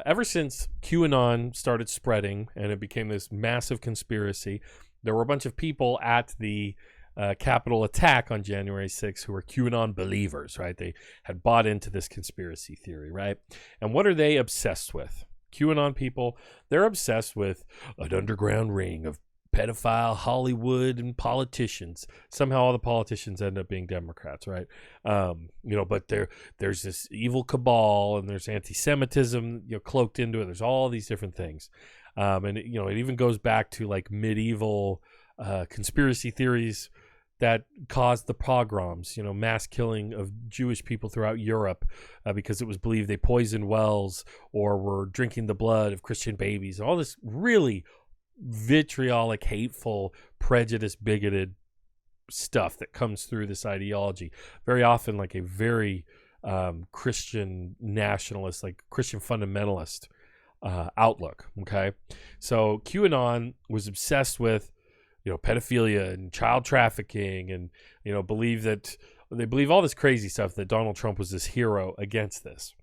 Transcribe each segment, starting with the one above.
ever since QAnon started spreading and it became this massive conspiracy, there were a bunch of people at the Capitol attack on January 6th who were QAnon believers, right? They had bought into this conspiracy theory, right? And what are they obsessed with? QAnon people, they're obsessed with an underground ring of pedophile Hollywood and politicians. Somehow all the politicians end up being Democrats, right? But there's this evil cabal and there's anti-Semitism, cloaked into it. There's all these different things. And it even goes back to like medieval conspiracy theories that caused the pogroms, mass killing of Jewish people throughout Europe because it was believed they poisoned wells or were drinking the blood of Christian babies. All this really vitriolic, hateful, prejudiced, bigoted stuff that comes through this ideology. Very often like a very Christian nationalist, like Christian fundamentalist outlook. Okay. So QAnon was obsessed with pedophilia and child trafficking and, they believe all this crazy stuff that Donald Trump was this hero against this.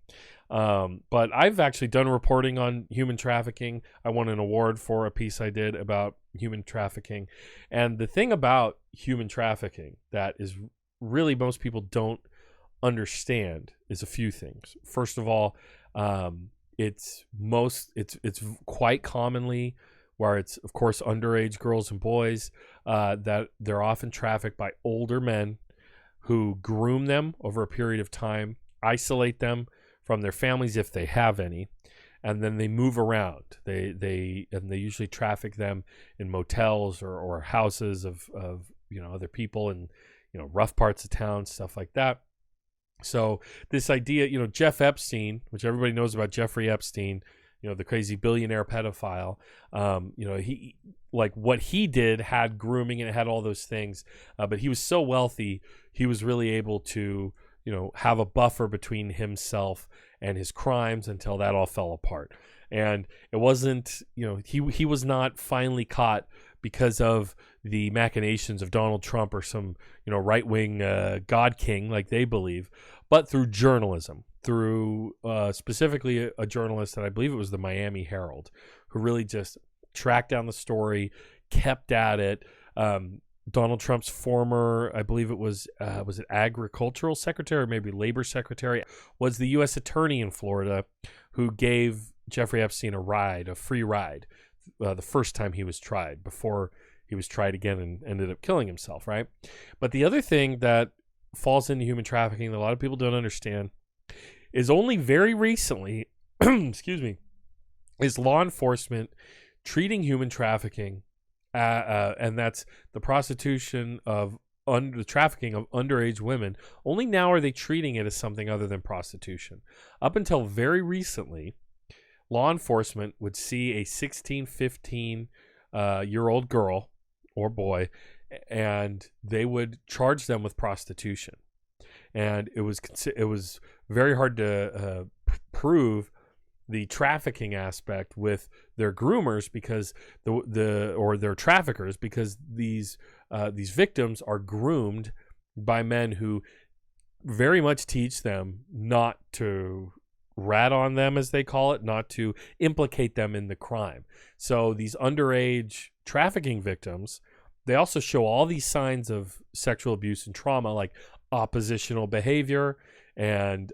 But I've actually done reporting on human trafficking. I won an award for a piece I did about human trafficking. And the thing about human trafficking that is really most people don't understand is a few things. First of all, it's quite commonly where it's, of course, underage girls and boys, that they're often trafficked by older men who groom them over a period of time, isolate them from their families if they have any, and then they move around. They usually traffic them in motels or houses of other people in rough parts of town, stuff like that. So this idea, Jeff Epstein, which everybody knows about Jeffrey Epstein, the crazy billionaire pedophile, he, like what he did had grooming and it had all those things, but he was so wealthy, he was really able to, have a buffer between himself and his crimes until that all fell apart. And it wasn't, he was not finally caught because of the machinations of Donald Trump or some, right-wing God king like they believe, but through journalism, through specifically a journalist that I believe it was the Miami Herald, who really just tracked down the story, kept at it. Donald Trump's former, I believe it was it agricultural secretary or maybe labor secretary, was the U.S. attorney in Florida who gave Jeffrey Epstein a free ride the first time he was tried, before he was tried again and ended up killing himself, right? But the other thing that falls into human trafficking that a lot of people don't understand is only very recently, is law enforcement treating human trafficking and that's the prostitution of the trafficking of underage women. Only now are they treating it as something other than prostitution. Up until very recently, law enforcement would see a 16, 15 year old girl or boy, and they would charge them with prostitution. And it was very hard to prove the trafficking aspect with their groomers because or their traffickers, because these victims are groomed by men who very much teach them not to rat on them, as they call it, not to implicate them in the crime. So these underage trafficking victims, they also show all these signs of sexual abuse and trauma, like oppositional behavior and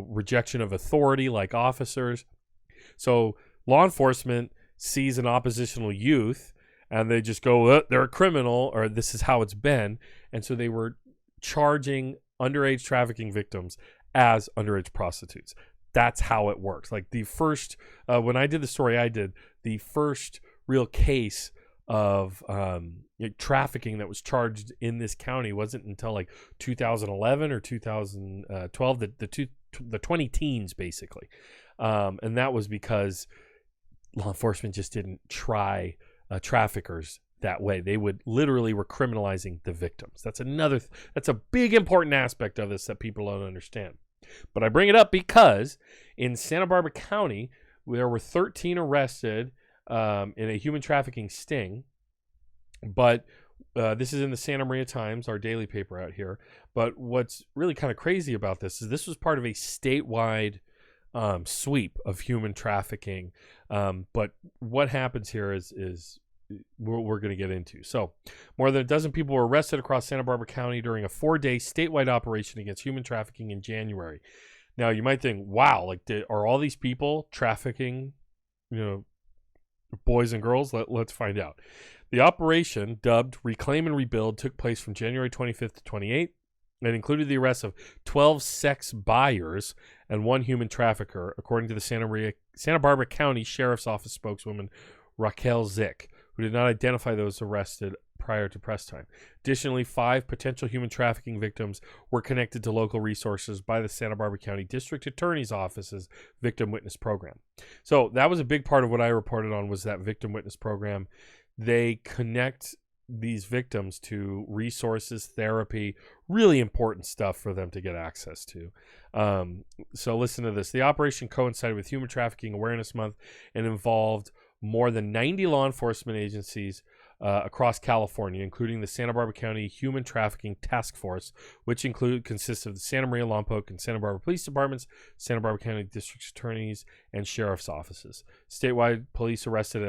rejection of authority, like officers. So law enforcement sees an oppositional youth and they just go, they're a criminal, or this is how it's been. And so they were charging underage trafficking victims as underage prostitutes. That's how it works. Like the first, when I did the story I did, the first real case of trafficking that was charged in this county wasn't until like 2011 or 2012, the 20 teens basically. And that was because law enforcement just didn't try traffickers that way. They literally were criminalizing the victims. That's a big important aspect of this that people don't understand. But I bring it up because in Santa Barbara County, there were 13 arrested in a human trafficking sting. But this is in the Santa Maria Times, our daily paper out here. But what's really kind of crazy about this is this was part of a statewide sweep of human trafficking. But what happens here is we're going to get into. So, more than a dozen people were arrested across Santa Barbara County during a 4-day statewide operation against human trafficking in January. Now, you might think, wow, like, are all these people trafficking, boys and girls? Let's find out. The operation, dubbed Reclaim and Rebuild, took place from January 25th to 28th. It included the arrest of 12 sex buyers and 1 human trafficker, according to the Santa Barbara County Sheriff's Office spokeswoman Raquel Zick, who did not identify those arrested prior to press time. Additionally, 5 potential human trafficking victims were connected to local resources by the Santa Barbara County District Attorney's Office's Victim Witness Program. So that was a big part of what I reported on, was that Victim Witness Program. They connect these victims to resources, therapy, really important stuff for them to get access to. So listen to this. The operation coincided with Human Trafficking Awareness Month and involved more than 90 law enforcement agencies across California, including the Santa Barbara County Human Trafficking Task Force, which consists of the Santa Maria, Lompoc, and Santa Barbara Police Departments, Santa Barbara County District Attorneys, and Sheriff's Offices. Statewide, police arrested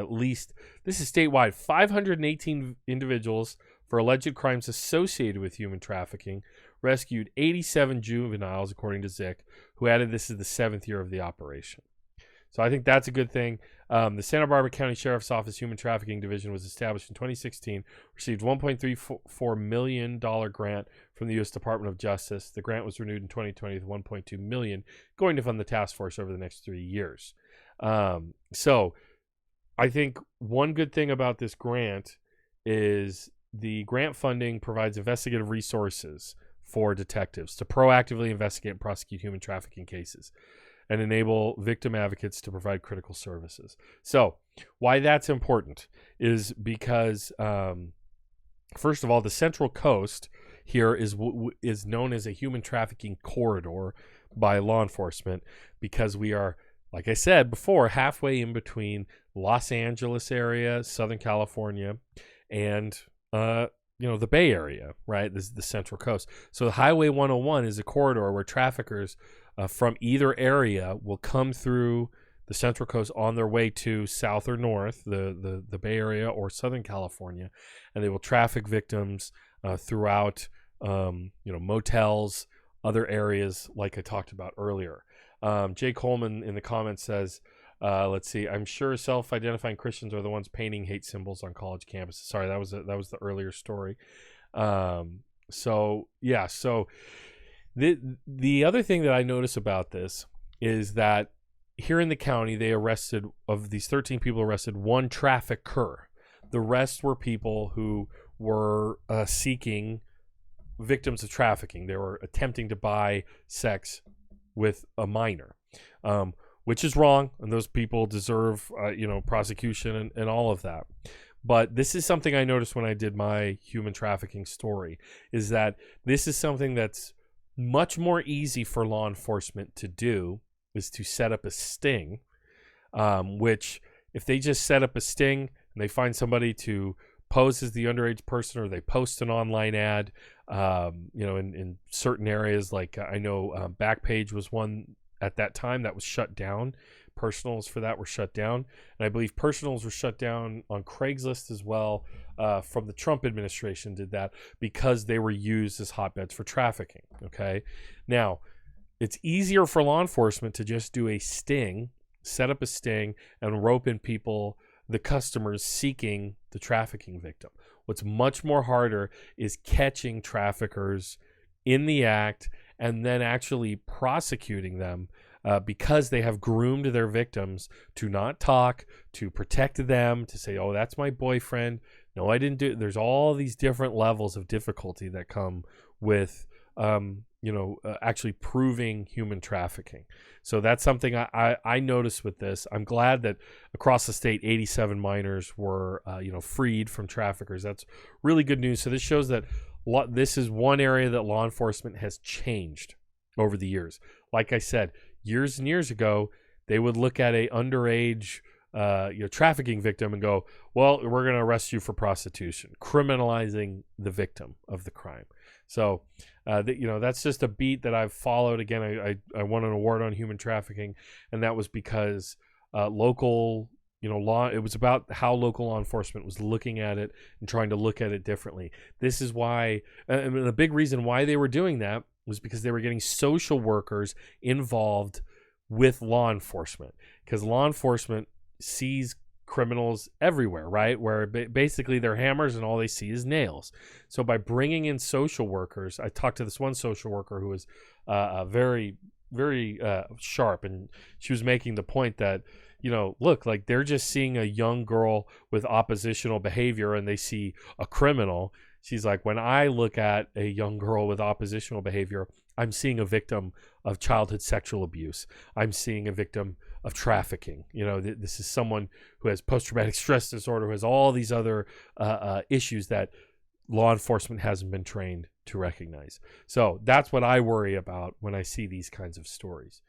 this is statewide, 518 individuals for alleged crimes associated with human trafficking, rescued 87 juveniles, according to Zick, who added this is the 7th year of the operation. So I think that's a good thing. The Santa Barbara County Sheriff's Office Human Trafficking Division was established in 2016, received $1.34 million grant from the U.S. Department of Justice. The grant was renewed in 2020 with $1.2 million, going to fund the task force over the next 3 years. So I think one good thing about this grant is the grant funding provides investigative resources for detectives to proactively investigate and prosecute human trafficking cases and enable victim advocates to provide critical services. So why that's important is because, first of all, the Central Coast here is known as a human trafficking corridor by law enforcement, because we are, like I said before, halfway in between Los Angeles area, Southern California, and the Bay Area, right? This is the Central Coast. So the Highway 101 is a corridor where traffickers from either area will come through the Central Coast on their way to south or north, the Bay Area or Southern California, and they will traffic victims throughout motels, other areas like I talked about earlier. Jay Coleman in the comments says, let's see, I'm sure self-identifying Christians are the ones painting hate symbols on college campuses. Sorry, that was the earlier story. So the other thing that I notice about this is that here in the county, they arrested, of these 13 people arrested, 1 trafficker. The rest were people who were seeking victims of trafficking. They were attempting to buy sex with a minor, which is wrong, and those people deserve prosecution and all of that. But this is something I noticed when I did my human trafficking story, is that this is something that's much more easy for law enforcement to do, is to set up a sting, which if they just set up a sting and they find somebody to pose as the underage person, or they post an online ad, in certain areas, like I know Backpage was one at that time that was shut down. Personals for that were shut down, and I believe personals were shut down on Craigslist as well. From the Trump administration did that because they were used as hotbeds for trafficking. Okay, now it's easier for law enforcement to just do a sting, set up a sting, and rope in people, the customers seeking the trafficking victim. What's much more harder is catching traffickers in the act and then actually prosecuting them, because they have groomed their victims to not talk, to protect them, to say, oh, that's my boyfriend. No, I didn't do it. There's all these different levels of difficulty that come with, actually proving human trafficking. So that's something I noticed with this. I'm glad that across the state, 87 minors were, freed from traffickers. That's really good news. So this shows that this is one area that law enforcement has changed over the years. Like I said, years and years ago, they would look at a underage trafficking victim and go, well, we're going to arrest you for prostitution, criminalizing the victim of the crime. So, that's just a beat that I've followed. Again, I won an award on human trafficking, and that was because local, law. It was about how local law enforcement was looking at it and trying to look at it differently. This is why, and a big reason why they were doing that was because they were getting social workers involved with law enforcement, because law enforcement sees criminals everywhere, right? Where basically they're hammers and all they see is nails. So by bringing in social workers, I talked to this one social worker who was very, very sharp, and she was making the point that, look, like they're just seeing a young girl with oppositional behavior and they see a criminal. She's like, when I look at a young girl with oppositional behavior, I'm seeing a victim of childhood sexual abuse. I'm seeing a victim of trafficking. This is someone who has post-traumatic stress disorder, who has all these other issues that law enforcement hasn't been trained to recognize. So that's what I worry about when I see these kinds of stories.